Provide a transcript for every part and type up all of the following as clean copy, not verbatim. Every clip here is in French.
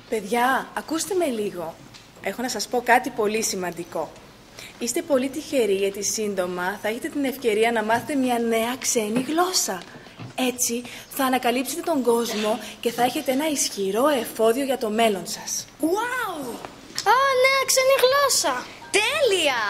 Παιδιά, ακούστε με λίγο. Έχω να σας πω κάτι πολύ σημαντικό. Είστε πολύ τυχεροί γιατί σύντομα θα έχετε την ευκαιρία να μάθετε μια νέα ξένη γλώσσα. Έτσι θα ανακαλύψετε τον κόσμο και θα έχετε ένα ισχυρό εφόδιο για το μέλλον σας. Wow! Νέα ξένη γλώσσα! Τέλεια!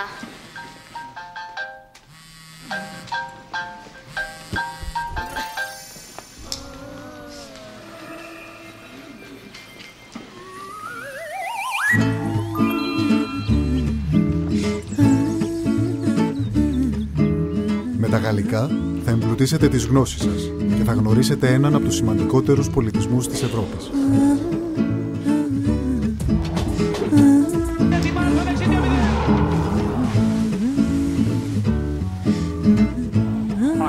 Με τα γαλλικά θα εμπλουτίσετε τις γνώσεις σας και θα γνωρίσετε έναν από τους σημαντικότερους πολιτισμούς της Ευρώπης.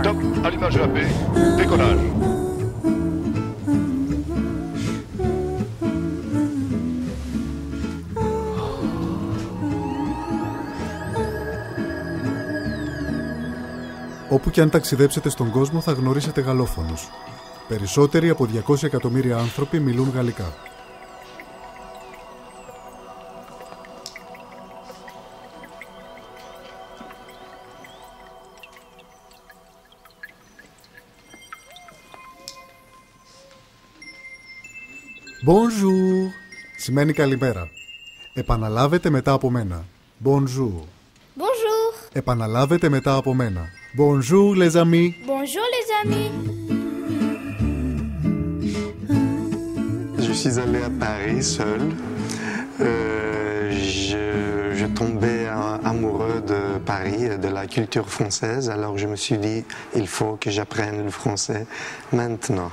Top, allumage AP, décollage. Όπου και αν ταξιδέψετε στον κόσμο θα γνωρίσετε γαλλόφωνους. Περισσότεροι από 200 εκατομμύρια άνθρωποι μιλούν γαλλικά. Bonjour σημαίνει καλημέρα. Επαναλάβετε μετά από μένα. Bonjour. Bonjour! Επαναλάβετε μετά από μένα. Bonjour les amis. Bonjour les amis! Je suis allé à Paris seul. Je tombais amoureux de Paris et de la culture française. Alors je me suis dit, il faut que j'apprenne le français maintenant.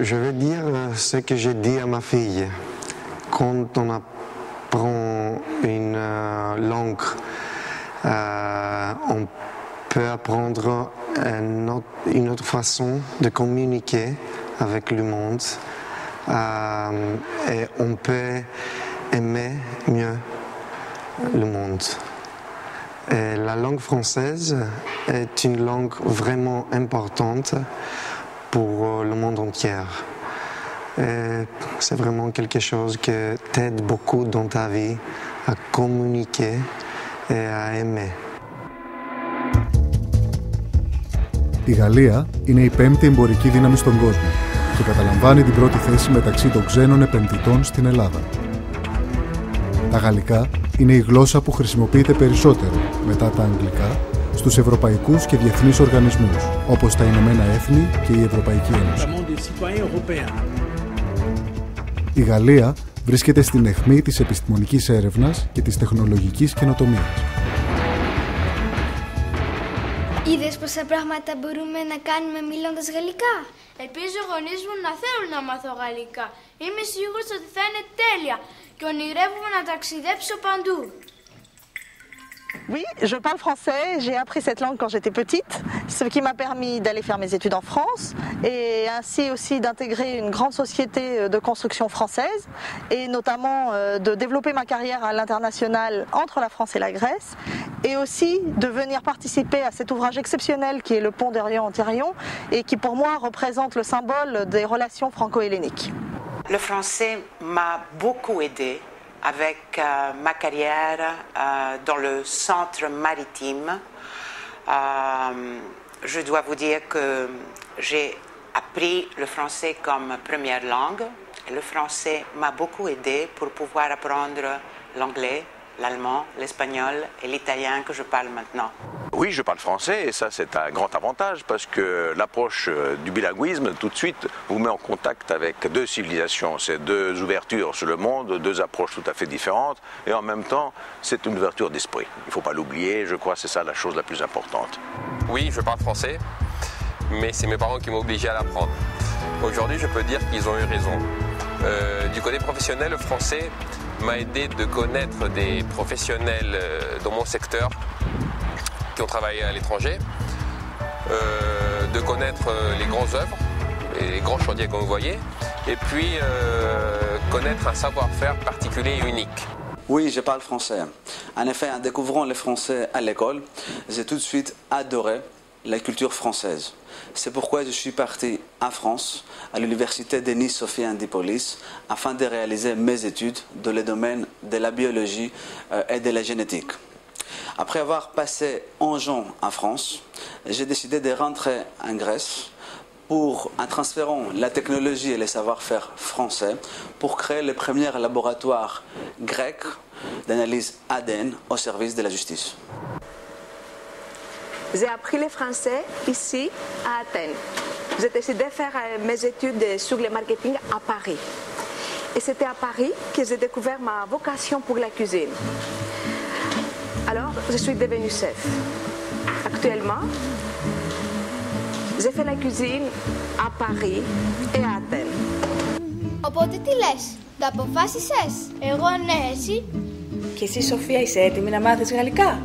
Je vais dire ce que j'ai dit à ma fille. Quand on apprend une langue, on peut apprendre une autre façon de communiquer avec le monde et on peut aimer mieux le monde. Et la langue française est une langue vraiment importante pour le monde entier. Et c'est vraiment quelque chose qui t'aide beaucoup dans ta vie à communiquer et à aimer. Η Γαλλία είναι η πέμπτη εμπορική δύναμη στον κόσμο και καταλαμβάνει την πρώτη θέση μεταξύ των ξένων επενδυτών στην Ελλάδα. Τα γαλλικά είναι η γλώσσα που χρησιμοποιείται περισσότερο μετά τα αγγλικά στους ευρωπαϊκούς και διεθνείς οργανισμούς, όπως τα Ηνωμένα Έθνη και η Ευρωπαϊκή Ένωση. Η Γαλλία βρίσκεται στην αιχμή της επιστημονικής έρευνας και της τεχνολογικής καινοτομίας. Είδες πόσα πράγματα μπορούμε να κάνουμε μιλώντας γαλλικά? Ελπίζω οι γονείς μου να θέλουν να μάθω γαλλικά. Είμαι σίγουρος ότι θα είναι τέλεια και ονειρεύομαι να ταξιδέψω παντού. Oui, je parle français. J'ai appris cette langue quand j'étais petite, ce qui m'a permis d'aller faire mes études en France et ainsi aussi d'intégrer une grande société de construction française et notamment de développer ma carrière à l'international entre la France et la Grèce et aussi de venir participer à cet ouvrage exceptionnel qui est le pont d'Orient-Antirion et qui pour moi représente le symbole des relations franco-helléniques. Le français m'a beaucoup aidé avec ma carrière dans le centre maritime. Je dois vous dire que j'ai appris le français comme première langue. Et le français m'a beaucoup aidé pour pouvoir apprendre l'anglais, l'allemand, l'espagnol et l'italien que je parle maintenant. Oui, je parle français et ça c'est un grand avantage parce que l'approche du bilinguisme tout de suite vous met en contact avec deux civilisations, c'est deux ouvertures sur le monde, deux approches tout à fait différentes et en même temps c'est une ouverture d'esprit. Il ne faut pas l'oublier, je crois que c'est ça la chose la plus importante. Oui, je parle français, mais c'est mes parents qui m'ont obligé à l'apprendre. Aujourd'hui, je peux dire qu'ils ont eu raison. Du côté professionnel, le français m'a aidé de connaître des professionnels dans mon secteur qui ont travaillé à l'étranger, de connaître les grandes œuvres et les grands chantiers comme vous voyez, et puis connaître un savoir-faire particulier et unique. Oui, je parle français. En effet, en découvrant le français à l'école, j'ai tout de suite adoré la culture française. C'est pourquoi je suis parti en France, à l'université de Nice Sophia Antipolis, afin de réaliser mes études dans le domaine de la biologie et de la génétique. Après avoir passé 11 ans en France, j'ai décidé de rentrer en Grèce en transférant la technologie et les savoir-faire français pour créer le premier laboratoire grec d'analyse ADN au service de la justice. J'ai appris le français ici à Athènes. J'ai décidé de faire mes études sur le marketing à Paris. Et c'était à Paris que j'ai découvert ma vocation pour la cuisine. Alors, je suis devenue chef. Actuellement, j'ai fait la cuisine à Paris et à Athènes. Οπότε τι λες, το αποφάσισες? Εγώ ναι, εσύ? Και εσύ, Σοφία, είσαι έτοιμη να μάθεις γαλλικά?